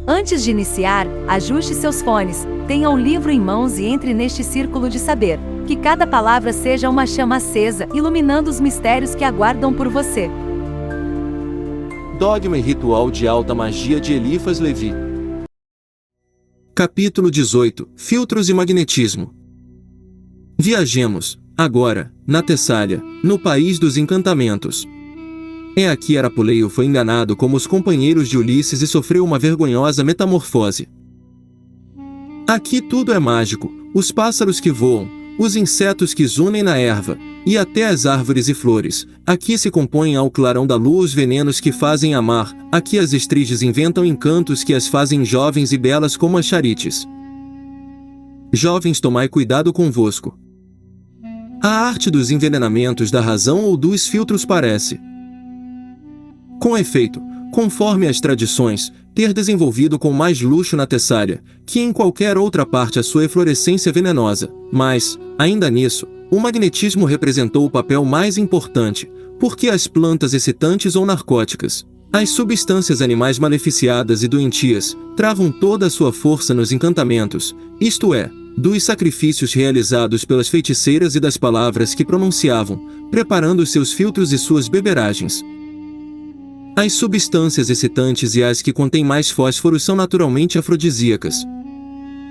Antes de iniciar, ajuste seus fones, tenha um livro em mãos e entre neste círculo de saber. Que cada palavra seja uma chama acesa, iluminando os mistérios que aguardam por você. Dogma e Ritual de Alta Magia de Eliphas Levi. Capítulo 18. Filtros e Magnetismo. Viajemos, agora, na Tessália, no país dos encantamentos. Aqui Arapuleio foi enganado como os companheiros de Ulisses e sofreu uma vergonhosa metamorfose. Aqui tudo é mágico, os pássaros que voam, os insetos que zunem na erva, e até as árvores e flores. Aqui se compõem ao clarão da lua os venenos que fazem amar, aqui as estriges inventam encantos que as fazem jovens e belas como as charites. Jovens, tomai cuidado convosco. A arte dos envenenamentos da razão ou dos filtros parece, com efeito, conforme as tradições, ter desenvolvido com mais luxo na Tessália, que em qualquer outra parte a sua eflorescência venenosa, mas, ainda nisso, o magnetismo representou o papel mais importante, porque as plantas excitantes ou narcóticas, as substâncias animais maleficiadas e doentias, travam toda a sua força nos encantamentos, isto é, dos sacrifícios realizados pelas feiticeiras e das palavras que pronunciavam, preparando os seus filtros e suas beberagens. As substâncias excitantes e as que contêm mais fósforo são naturalmente afrodisíacas.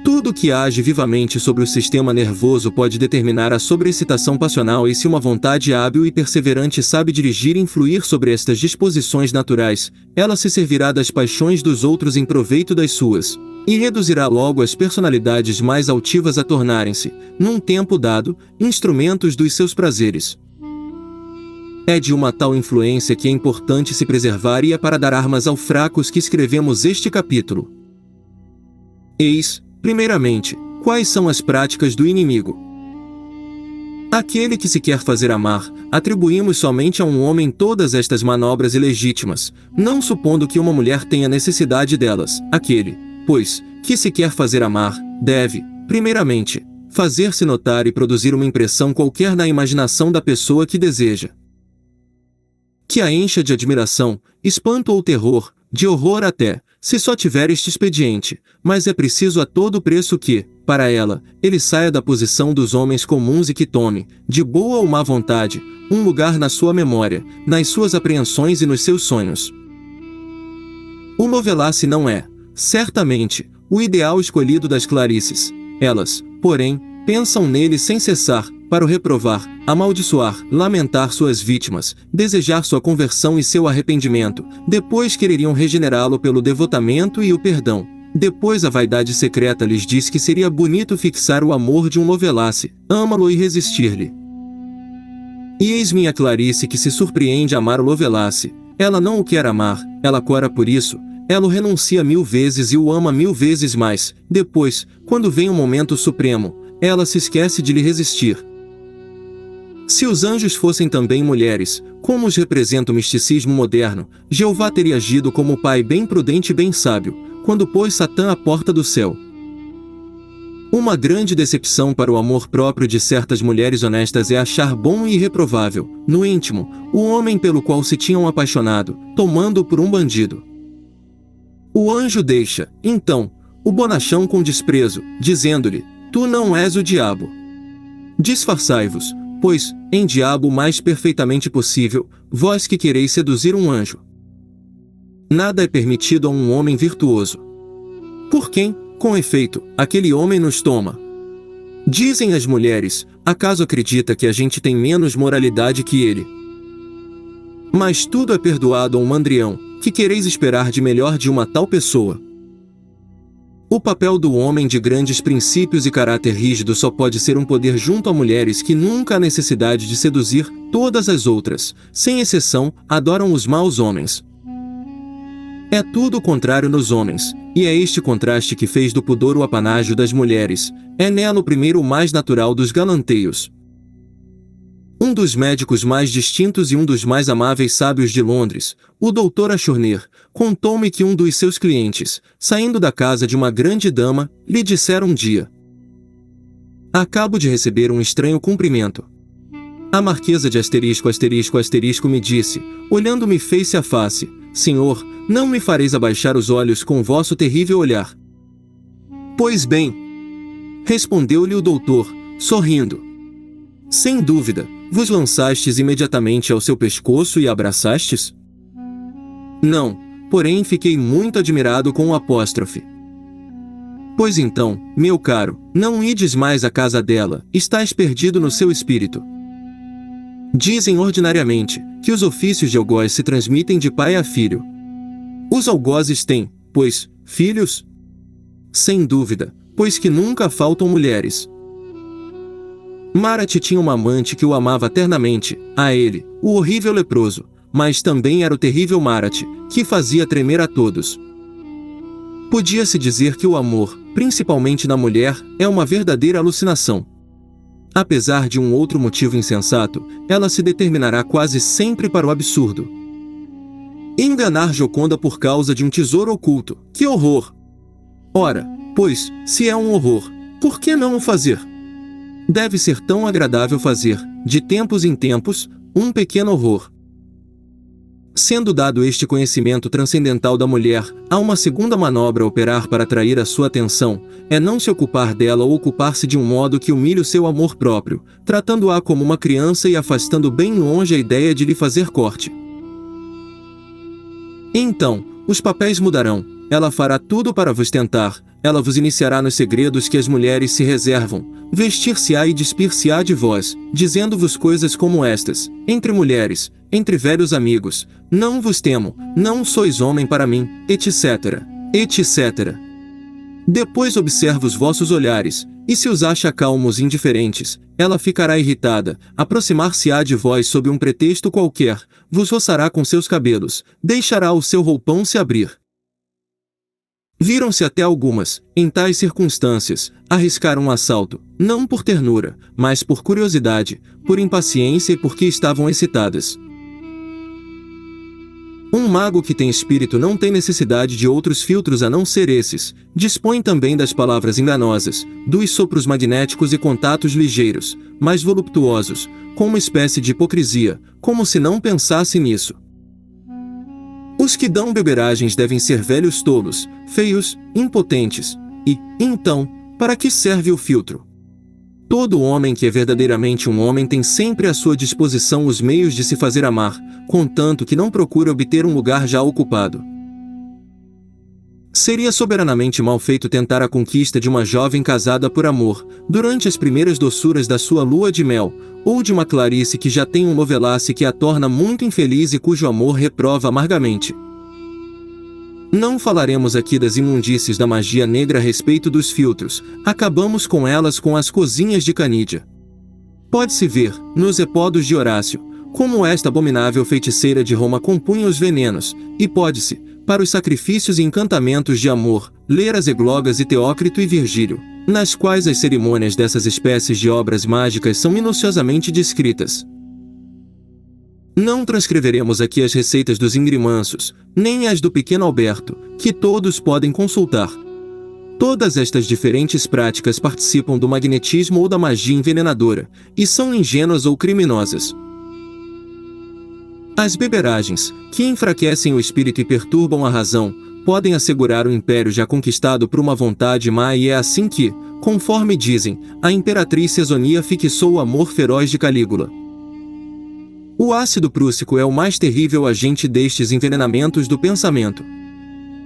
Tudo que age vivamente sobre o sistema nervoso pode determinar a sobreexcitação passional, e se uma vontade hábil e perseverante sabe dirigir e influir sobre estas disposições naturais, ela se servirá das paixões dos outros em proveito das suas, e reduzirá logo as personalidades mais altivas a tornarem-se, num tempo dado, instrumentos dos seus prazeres. É de uma tal influência que é importante se preservar, e é para dar armas aos fracos que escrevemos este capítulo. Eis, primeiramente, quais são as práticas do inimigo. Aquele que se quer fazer amar, atribuímos somente a um homem todas estas manobras ilegítimas, não supondo que uma mulher tenha necessidade delas. Aquele, pois, que se quer fazer amar, deve, primeiramente, fazer-se notar e produzir uma impressão qualquer na imaginação da pessoa que deseja, que a encha de admiração, espanto ou terror, de horror até, se só tiver este expediente, mas é preciso a todo preço que, para ela, ele saia da posição dos homens comuns e que tome, de boa ou má vontade, um lugar na sua memória, nas suas apreensões e nos seus sonhos. O Lovelace não é, certamente, o ideal escolhido das Clarices. Elas, porém, pensam nele sem cessar, para o reprovar, amaldiçoar, lamentar suas vítimas, desejar sua conversão e seu arrependimento, depois quereriam regenerá-lo pelo devotamento e o perdão. Depois a vaidade secreta lhes diz que seria bonito fixar o amor de um Lovelace, ama-lo e resistir-lhe. E eis minha Clarice que se surpreende a amar o Lovelace. Ela não o quer amar, ela cora por isso, ela o renuncia 1000 vezes e o ama 1000 vezes mais. Depois, quando vem o momento supremo, ela se esquece de lhe resistir. Se os anjos fossem também mulheres, como os representa o misticismo moderno, Jeová teria agido como pai bem prudente e bem sábio, quando pôs Satã à porta do céu. Uma grande decepção para o amor próprio de certas mulheres honestas é achar bom e irreprovável, no íntimo, o homem pelo qual se tinham apaixonado, tomando-o por um bandido. O anjo deixa, então, o bonachão com desprezo, dizendo-lhe: tu não és o diabo. Disfarçai-vos, pois, em diabo o mais perfeitamente possível, vós que quereis seduzir um anjo. Nada é permitido a um homem virtuoso. Por quem, com efeito, aquele homem nos toma? Dizem as mulheres: acaso acredita que a gente tem menos moralidade que ele? Mas tudo é perdoado a um mandrião, que quereis esperar de melhor de uma tal pessoa? O papel do homem de grandes princípios e caráter rígido só pode ser um poder junto a mulheres que nunca há necessidade de seduzir. Todas as outras, sem exceção, adoram os maus homens. É tudo o contrário nos homens, e é este contraste que fez do pudor o apanágio das mulheres. É nela o primeiro o mais natural dos galanteios. Um dos médicos mais distintos e um dos mais amáveis sábios de Londres, o Dr. Ashurner, contou-me que um dos seus clientes, saindo da casa de uma grande dama, lhe dissera um dia: acabo de receber um estranho cumprimento. A marquesa de *** me disse, olhando-me face a face: Senhor, não me fareis abaixar os olhos com vosso terrível olhar. Pois bem, respondeu-lhe o doutor, sorrindo. Sem dúvida, vos lançastes imediatamente ao seu pescoço e abraçastes? Não, porém fiquei muito admirado com o apóstrofe. Pois então, meu caro, não ides mais à casa dela, estais perdido no seu espírito. Dizem ordinariamente que os ofícios de algoz se transmitem de pai a filho. Os algozes têm, pois, filhos? Sem dúvida, pois que nunca faltam mulheres. Marate tinha uma amante que o amava ternamente, a ele, o horrível leproso, mas também era o terrível Marate, que fazia tremer a todos. Podia-se dizer que o amor, principalmente na mulher, é uma verdadeira alucinação. Apesar de um outro motivo insensato, ela se determinará quase sempre para o absurdo. Enganar Gioconda por causa de um tesouro oculto, que horror! Ora, pois, se é um horror, por que não o fazer? Deve ser tão agradável fazer, de tempos em tempos, um pequeno horror. Sendo dado este conhecimento transcendental da mulher, há uma segunda manobra a operar para atrair a sua atenção, é não se ocupar dela ou ocupar-se de um modo que humilhe o seu amor próprio, tratando-a como uma criança e afastando bem longe a ideia de lhe fazer corte. Então, os papéis mudarão, ela fará tudo para vos tentar, ela vos iniciará nos segredos que as mulheres se reservam, vestir-se-á e despir-se-á de vós, dizendo-vos coisas como estas: entre mulheres, entre velhos amigos, não vos temo, não sois homem para mim, etc., etc. Depois observa os vossos olhares, e se os acha calmos e indiferentes, ela ficará irritada, aproximar-se-á de vós sob um pretexto qualquer, vos roçará com seus cabelos, deixará o seu roupão se abrir. Viram-se até algumas, em tais circunstâncias, arriscar um assalto, não por ternura, mas por curiosidade, por impaciência e porque estavam excitadas. Um mago que tem espírito não tem necessidade de outros filtros a não ser esses, dispõe também das palavras enganosas, dos sopros magnéticos e contatos ligeiros, mas voluptuosos, com uma espécie de hipocrisia, como se não pensasse nisso. Os que dão beberagens devem ser velhos tolos, feios, impotentes. E, então, para que serve o filtro? Todo homem que é verdadeiramente um homem tem sempre à sua disposição os meios de se fazer amar, contanto que não procure obter um lugar já ocupado. Seria soberanamente mal feito tentar a conquista de uma jovem casada por amor, durante as primeiras doçuras da sua lua de mel, ou de uma Clarice que já tem um Lovelace que a torna muito infeliz e cujo amor reprova amargamente. Não falaremos aqui das imundícies da magia negra a respeito dos filtros, acabamos com elas com as cozinhas de Canídia. Pode-se ver, nos Epódios de Horácio, como esta abominável feiticeira de Roma compunha os venenos, e pode-se, para os sacrifícios e encantamentos de amor, ler as Eglogas e Teócrito e Virgílio, nas quais as cerimônias dessas espécies de obras mágicas são minuciosamente descritas. Não transcreveremos aqui as receitas dos ingrimanços, nem as do pequeno Alberto, que todos podem consultar. Todas estas diferentes práticas participam do magnetismo ou da magia envenenadora, e são ingênuas ou criminosas. As beberagens, que enfraquecem o espírito e perturbam a razão, podem assegurar o império já conquistado por uma vontade má, e é assim que, conforme dizem, a imperatriz Cesonia fixou o amor feroz de Calígula. O ácido prússico é o mais terrível agente destes envenenamentos do pensamento.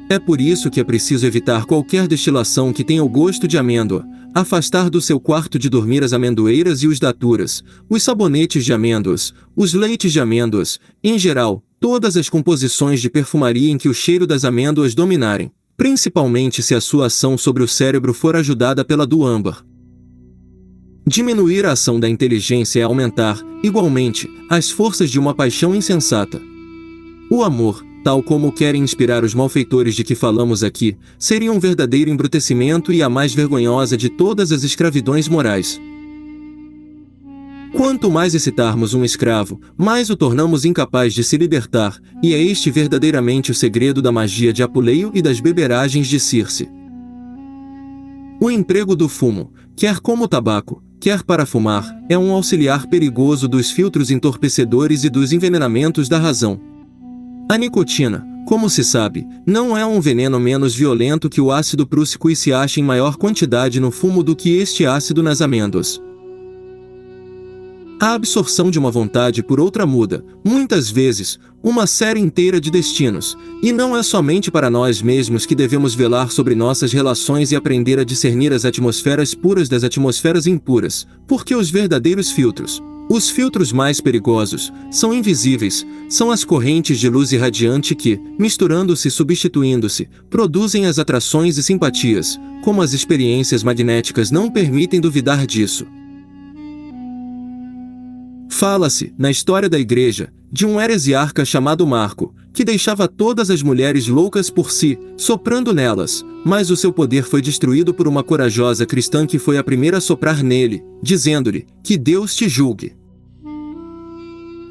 É por isso que é preciso evitar qualquer destilação que tenha o gosto de amêndoa, afastar do seu quarto de dormir as amendoeiras e os daturas, os sabonetes de amêndoas, os leites de amêndoas, em geral, todas as composições de perfumaria em que o cheiro das amêndoas dominarem, principalmente se a sua ação sobre o cérebro for ajudada pela do âmbar. Diminuir a ação da inteligência é aumentar, igualmente, as forças de uma paixão insensata. O amor, tal como querem inspirar os malfeitores de que falamos aqui, seria um verdadeiro embrutecimento e a mais vergonhosa de todas as escravidões morais. Quanto mais excitarmos um escravo, mais o tornamos incapaz de se libertar, e é este verdadeiramente o segredo da magia de Apuleio e das beberagens de Circe. O emprego do fumo, quer como tabaco, quer para fumar, é um auxiliar perigoso dos filtros entorpecedores e dos envenenamentos da razão. A nicotina, Como se sabe, não é um veneno menos violento que o ácido prússico e se acha em maior quantidade no fumo do que este ácido nas amêndoas. A absorção de uma vontade por outra muda, muitas vezes, uma série inteira de destinos, e não é somente para nós mesmos que devemos velar sobre nossas relações e aprender a discernir as atmosferas puras das atmosferas impuras, porque os verdadeiros filtros, os filtros mais perigosos, são invisíveis, são as correntes de luz irradiante que, misturando-se e substituindo-se, produzem as atrações e simpatias, como as experiências magnéticas não permitem duvidar disso. Fala-se, na história da Igreja, de um heresiarca chamado Marco, que deixava todas as mulheres loucas por si, soprando nelas, mas o seu poder foi destruído por uma corajosa cristã que foi a primeira a soprar nele, dizendo-lhe, que Deus te julgue.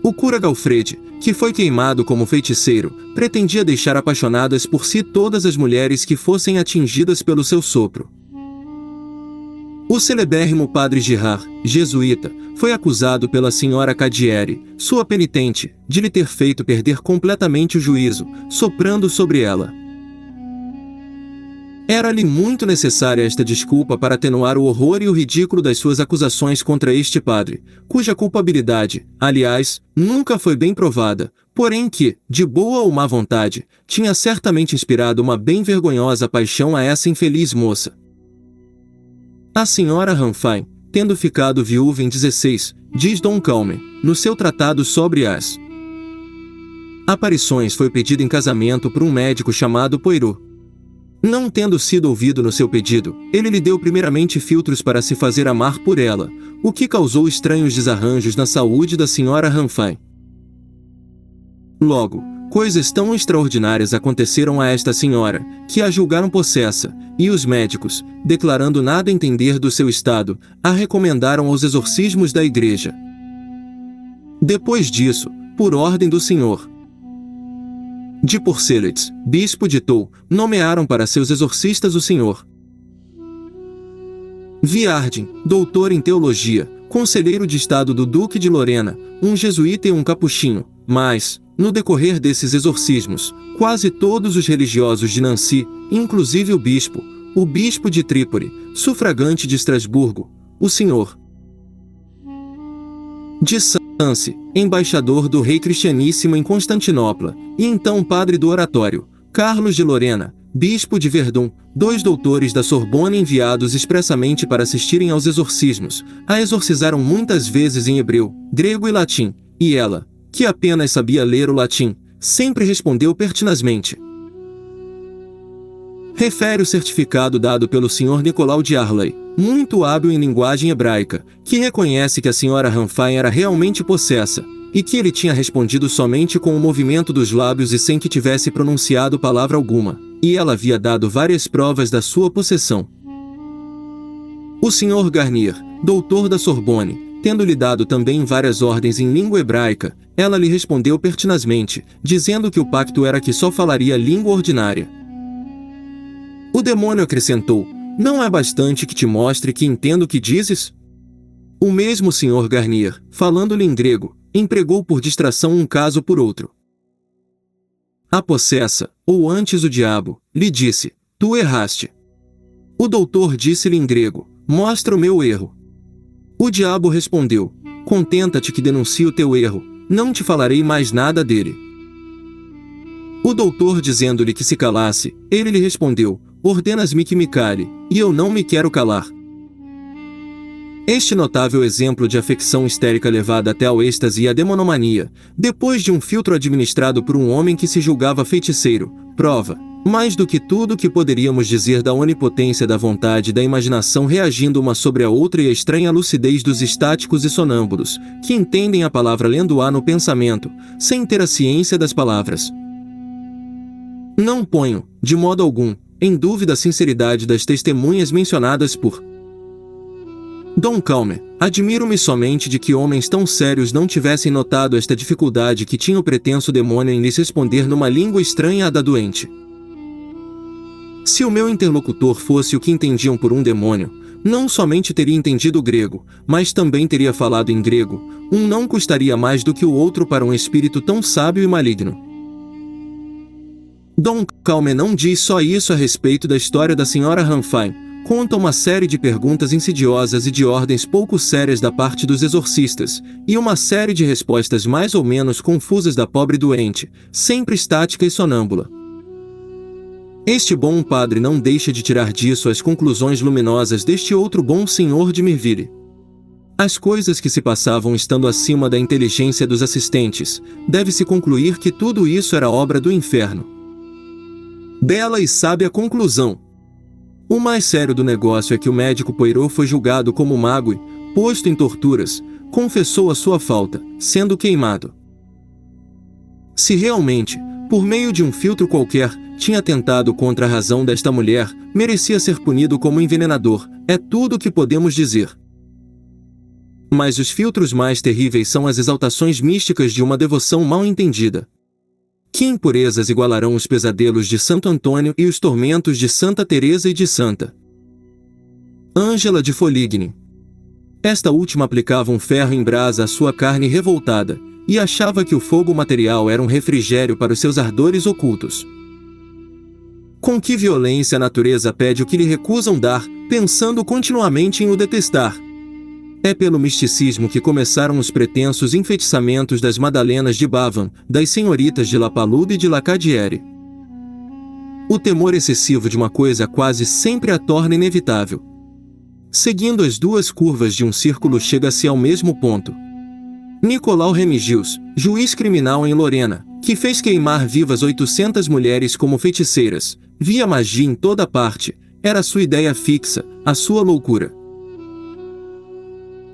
O cura Galfrede, que foi queimado como feiticeiro, pretendia deixar apaixonadas por si todas as mulheres que fossem atingidas pelo seu sopro. O celebérrimo padre Girard, jesuíta, foi acusado pela senhora Cadieri, sua penitente, de lhe ter feito perder completamente o juízo, soprando sobre ela. Era-lhe muito necessária esta desculpa para atenuar o horror e o ridículo das suas acusações contra este padre, cuja culpabilidade, aliás, nunca foi bem provada, porém que, de boa ou má vontade, tinha certamente inspirado uma bem vergonhosa paixão a essa infeliz moça. A senhora Ranfine, tendo ficado viúva em 16, diz Dom Calme, no seu tratado sobre as aparições, foi pedida em casamento por um médico chamado Poirot. Não tendo sido ouvido no seu pedido, ele lhe deu primeiramente filtros para se fazer amar por ela, o que causou estranhos desarranjos na saúde da senhora Ranfine. Logo, coisas tão extraordinárias aconteceram a esta senhora, que a julgaram possessa, e os médicos, declarando nada entender do seu estado, a recomendaram aos exorcismos da Igreja. Depois disso, por ordem do Sr. de Porcelets, bispo de Toul, nomearam para seus exorcistas o Sr. Viardin, doutor em teologia, conselheiro de estado do Duque de Lorena, um jesuíta e um capuchinho, mas, no decorrer desses exorcismos, quase todos os religiosos de Nancy, inclusive o bispo de Trípoli, sufragante de Estrasburgo, o Sr. de Sancy, embaixador do rei cristianíssimo em Constantinopla, e então padre do oratório, Carlos de Lorena, bispo de Verdun, 2 doutores da Sorbonne enviados expressamente para assistirem aos exorcismos, a exorcizaram muitas vezes em hebreu, grego e latim, e ela, que apenas sabia ler o latim, sempre respondeu pertinazmente. Refere o certificado dado pelo Sr. Nicolau de Harley, muito hábil em linguagem hebraica, que reconhece que a Sra. Ranfine era realmente possessa, e que ele tinha respondido somente com o movimento dos lábios e sem que tivesse pronunciado palavra alguma, e ela havia dado várias provas da sua possessão. O Sr. Garnier, doutor da Sorbonne, tendo-lhe dado também várias ordens em língua hebraica, ela lhe respondeu pertinazmente, dizendo que o pacto era que só falaria língua ordinária. O demônio acrescentou: não é bastante que te mostre que entendo o que dizes? O mesmo Sr. Garnier, falando-lhe em grego, empregou por distração um caso por outro. A possessa, ou antes o diabo, lhe disse: tu erraste. O doutor disse-lhe em grego: mostra o meu erro. O diabo respondeu: contenta-te que denuncie o teu erro, não te falarei mais nada dele. O doutor dizendo-lhe que se calasse, ele lhe respondeu: ordenas-me que me cale, e eu não me quero calar. Este notável exemplo de afecção histérica levada até ao êxtase e à demonomania, depois de um filtro administrado por um homem que se julgava feiticeiro, prova, mais do que tudo que poderíamos dizer da onipotência da vontade e da imaginação reagindo uma sobre a outra e a estranha lucidez dos estáticos e sonâmbulos, que entendem a palavra lendo-a no pensamento, sem ter a ciência das palavras. Não ponho, de modo algum, em dúvida a sinceridade das testemunhas mencionadas por Dom Calme. Admiro-me somente de que homens tão sérios não tivessem notado esta dificuldade que tinha o pretenso demônio em lhes responder numa língua estranha à da doente. Se o meu interlocutor fosse o que entendiam por um demônio, não somente teria entendido o grego, mas também teria falado em grego, um não custaria mais do que o outro para um espírito tão sábio e maligno. Dom Calme não diz só isso a respeito da história da Sra. Ranfine, conta uma série de perguntas insidiosas e de ordens pouco sérias da parte dos exorcistas, e uma série de respostas mais ou menos confusas da pobre doente, sempre estática e sonâmbula. Este bom padre não deixa de tirar disso as conclusões luminosas deste outro bom senhor de Mirville. As coisas que se passavam estando acima da inteligência dos assistentes, deve-se concluir que tudo isso era obra do inferno. Bela e sábia conclusão. O mais sério do negócio é que o médico Poirot foi julgado como mago e, posto em torturas, confessou a sua falta, sendo queimado. Se realmente, por meio de um filtro qualquer, tinha tentado contra a razão desta mulher, merecia ser punido como envenenador, é tudo o que podemos dizer. Mas os filtros mais terríveis são as exaltações místicas de uma devoção mal entendida. Que impurezas igualarão os pesadelos de Santo Antônio e os tormentos de Santa Teresa e de Santa Ângela de Foligny? Esta última aplicava um ferro em brasa à sua carne revoltada, e achava que o fogo material era um refrigério para os seus ardores ocultos. Com que violência a natureza pede o que lhe recusam dar, pensando continuamente em o detestar? É pelo misticismo que começaram os pretensos enfeitiçamentos das Madalenas de Bavan, das senhoritas de La Palude e de Lacadière. O temor excessivo de uma coisa quase sempre a torna inevitável. Seguindo as duas curvas de um círculo chega-se ao mesmo ponto. Nicolau Remigius, juiz criminal em Lorena, que fez queimar vivas 800 mulheres como feiticeiras, via magia em toda parte, era sua ideia fixa, a sua loucura.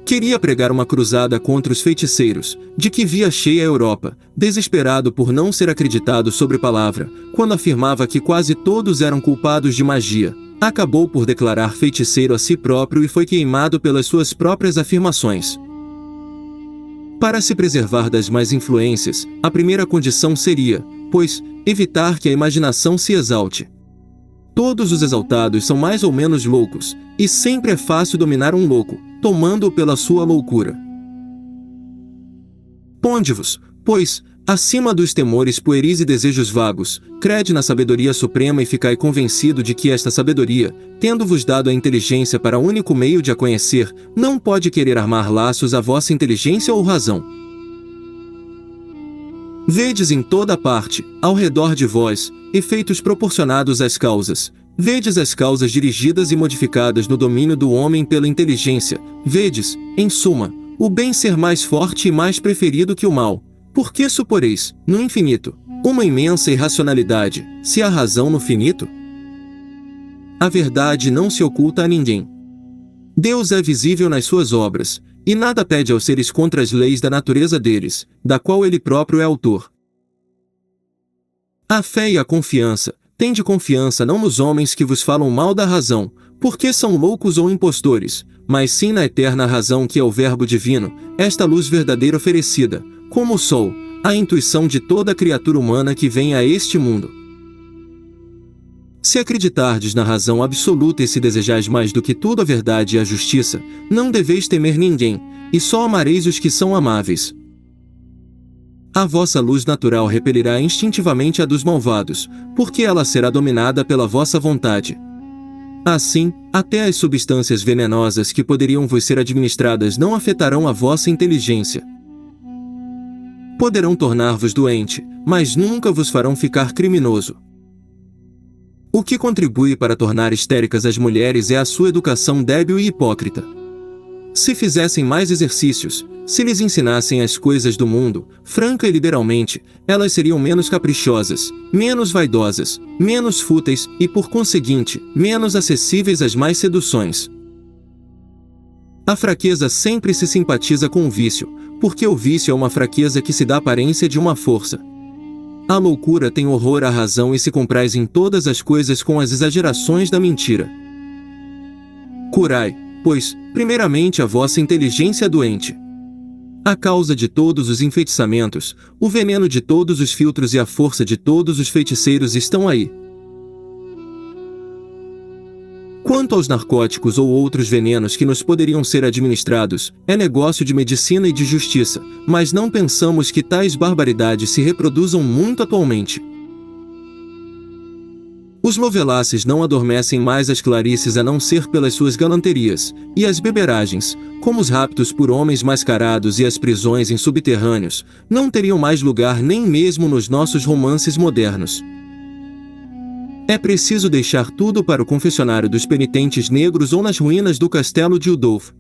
Queria pregar uma cruzada contra os feiticeiros, de que via cheia a Europa, desesperado por não ser acreditado sobre palavra, quando afirmava que quase todos eram culpados de magia. Acabou por declarar feiticeiro a si próprio e foi queimado pelas suas próprias afirmações. Para se preservar das más influências, a primeira condição seria, pois, evitar que a imaginação se exalte. Todos os exaltados são mais ou menos loucos, e sempre é fácil dominar um louco, tomando-o pela sua loucura. Ponde-vos, pois, acima dos temores pueris e desejos vagos, crede na sabedoria suprema e ficai convencido de que esta sabedoria, tendo-vos dado a inteligência para o único meio de a conhecer, não pode querer armar laços à vossa inteligência ou razão. Vedes em toda parte, ao redor de vós, efeitos proporcionados às causas. Vedes as causas dirigidas e modificadas no domínio do homem pela inteligência. Vedes, em suma, o bem ser mais forte e mais preferido que o mal. Por que suporeis, no infinito, uma imensa irracionalidade, se há razão no finito? A verdade não se oculta a ninguém. Deus é visível nas suas obras, e nada pede aos seres contra as leis da natureza deles, da qual ele próprio é autor. A fé e a confiança. Tende confiança não nos homens que vos falam mal da razão, porque são loucos ou impostores, mas sim na eterna razão que é o Verbo divino, esta luz verdadeira oferecida, como o sol, a intuição de toda criatura humana que vem a este mundo. Se acreditardes na razão absoluta e se desejais mais do que tudo a verdade e a justiça, não deveis temer ninguém, e só amareis os que são amáveis. A vossa luz natural repelirá instintivamente a dos malvados, porque ela será dominada pela vossa vontade. Assim, até as substâncias venenosas que poderiam vos ser administradas não afetarão a vossa inteligência. Poderão tornar-vos doente, mas nunca vos farão ficar criminoso. O que contribui para tornar histéricas as mulheres é a sua educação débil e hipócrita. Se fizessem mais exercícios, se lhes ensinassem as coisas do mundo, franca e liberalmente, elas seriam menos caprichosas, menos vaidosas, menos fúteis e, por conseguinte, menos acessíveis às mais seduções. A fraqueza sempre se simpatiza com o vício, porque o vício é uma fraqueza que se dá aparência de uma força. A loucura tem horror à razão e se compraz em todas as coisas com as exagerações da mentira. Curai, pois, primeiramente a vossa inteligência doente. A causa de todos os enfeitiçamentos, o veneno de todos os filtros e a força de todos os feiticeiros estão aí. Quanto aos narcóticos ou outros venenos que nos poderiam ser administrados, é negócio de medicina e de justiça, mas não pensamos que tais barbaridades se reproduzam muito atualmente. Os Lovelaces não adormecem mais as Clarices a não ser pelas suas galanterias, e as beberagens, como os raptos por homens mascarados e as prisões em subterrâneos, não teriam mais lugar nem mesmo nos nossos romances modernos. É preciso deixar tudo para o confessionário dos penitentes negros ou nas ruínas do castelo de Udolph.